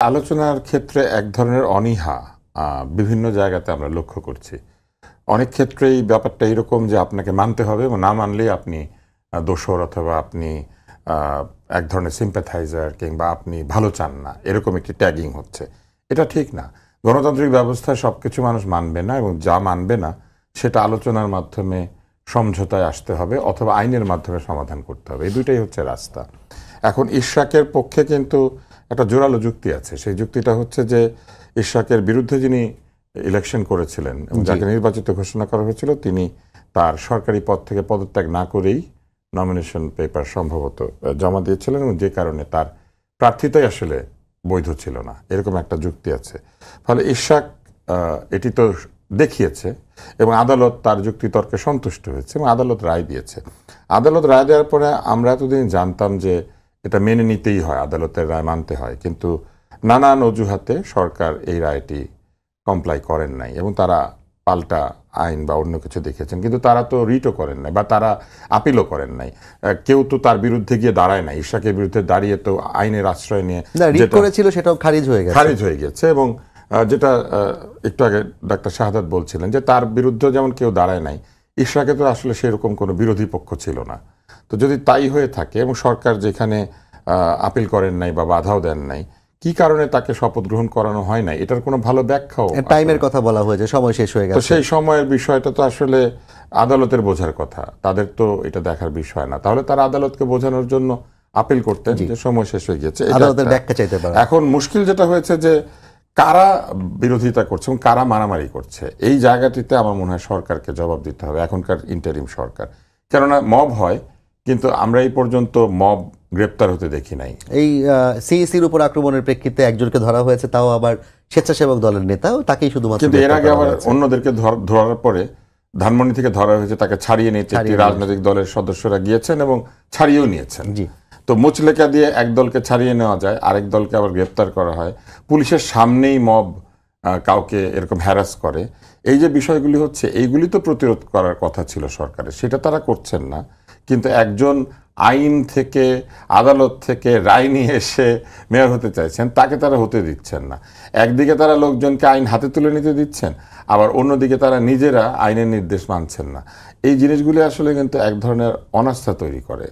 আলোচনার ক্ষেত্রে এক ধরনের অনীহা বিভিন্ন জায়গাতে আমরা লক্ষ্য করছি। অনেক ক্ষেত্রেই ব্যাপারটা এরকম যে আপনাকে মানতে হবে এবং না মানলেই আপনি দোসর অথবা আপনি এক ধরনের সিম্প্যাথাইজার কিংবা আপনি ভালো চান না, এরকম একটি ট্যাগিং হচ্ছে। এটা ঠিক না। গণতান্ত্রিক ব্যবস্থায় সব কিছু মানুষ মানবে না এবং যা মানবে না সেটা আলোচনার মাধ্যমে সমঝোতায় আসতে হবে অথবা আইনের মাধ্যমে সমাধান করতে হবে। এই দুইটাই হচ্ছে রাস্তা। এখন ইশরাকের পক্ষে কিন্তু একটা জোরালো যুক্তি আছে। সেই যুক্তিটা হচ্ছে যে ইশরাকের বিরুদ্ধে যিনি ইলেকশন করেছিলেন এবং যাকে নির্বাচিত ঘোষণা করা হয়েছিল তিনি তার সরকারি পদ থেকে পদত্যাগ না করেই নমিনেশন পেপার সম্ভবত জমা দিয়েছিলেন এবং যে কারণে তার প্রার্থিতাই আসলে বৈধ ছিল না, এরকম একটা যুক্তি আছে। ফলে ইশরাক এটি তো দেখিয়েছে এবং আদালত তার যুক্তিতর্কে সন্তুষ্ট হয়েছে এবং আদালত রায় দিয়েছে। আদালত রায় দেওয়ার পরে আমরা এতদিন জানতাম যে এটা মেনে নিতেই হয়, আদালতের রায় মানতে হয়, কিন্তু নানান অজুহাতে সরকার এই রায়টি কমপ্লাই করেন নাই এবং তারা পাল্টা আইন বা অন্য কিছু দেখেছেন, কিন্তু তারা তো রিটও করেন নাই বা তারা আপিলও করেন নাই। কেউ তো তার বিরুদ্ধে গিয়ে দাঁড়ায় নাই। ইশরাকের বিরুদ্ধে দাঁড়িয়ে তো আইনের আশ্রয় নিয়ে রিট করেছিল সেটাও খারিজ হয়ে গেছে এবং যেটা একটু আগে ডাক্তার শাহাদাত বলছিলেন যে তার বিরুদ্ধে যেমন কেউ দাঁড়ায় নাই, ইশরাকে তো আসলে সেরকম কোনো বিরোধী পক্ষ ছিল না। তো যদি তাই হয়ে থাকে এবং সরকার যেখানে আপিল করেন নাই বা বাধাও দেন নাই, কি কারণে তাকে শপথ গ্রহণ করানো হয় নাই, এটার কোনো ভালো ব্যাখ্যাও টাইমের কথা বলা হয়েছে, সময় শেষ হয়ে গেছে। তো সেই সময়ের বিষয়টা তো আসলে আদালতের বোঝার কথা, তাদের তো এটা দেখার বিষয় না। তাহলে তারা আদালতকে বোঝানোর জন্য আপিল করতেন যে সময় শেষ হয়ে গেছে, আদালতের ব্যাখ্যা চাইতে পারে। এখন মুশকিল যেটা হয়েছে যে কারা বিরোধিতা করছে এবং কারা মারামারি করছে, এই জায়গাটিতে আমার মনে হয় সরকারকে জবাব দিতে হবে, এখনকার ইন্টারিম সরকার। কেননা মব হয়, কিন্তু আমরা এই পর্যন্ত মব গ্রেপ্তার হতে দেখি নাই। এই সিইসির উপর আক্রমণের প্রেক্ষিতে একজনকে ধরা হয়েছে, তাও আবার স্বেচ্ছাসেবক দলের নেতা, তাকেই শুধুমাত্র। কিন্তু এর আগে আবার অন্যদেরকে ধরার পরে ধানমন্ডি থেকে ধরা হয়েছে, তাকে ছাড়িয়ে নিয়েছে একটি রাজনৈতিক দলের সদস্যরা গিয়েছেন এবং ছাড়িয়েও নিয়েছেন। তো মুচলেকা দিয়ে এক দলকে ছাড়িয়ে নেওয়া যায়, আরেক দলকে আবার গ্রেপ্তার করা হয়, পুলিশের সামনেই মব কাউকে এরকম হ্যারাস করে। এই যে বিষয়গুলি হচ্ছে, এইগুলি তো প্রতিরোধ করার কথা ছিল সরকারের, সেটা তারা করছেন না। কিন্তু একজন আইন থেকে আদালত থেকে রায় নিয়ে এসে মেয়র হতে চাইছেন, তাকে তারা হতে দিচ্ছেন না। একদিকে তারা লোকজনকে আইন হাতে তুলে নিতে দিচ্ছেন, আবার অন্যদিকে তারা নিজেরা আইনের নির্দেশ মানছেন না। এই জিনিসগুলি আসলে কিন্তু এক ধরনের অনাস্থা তৈরি করে।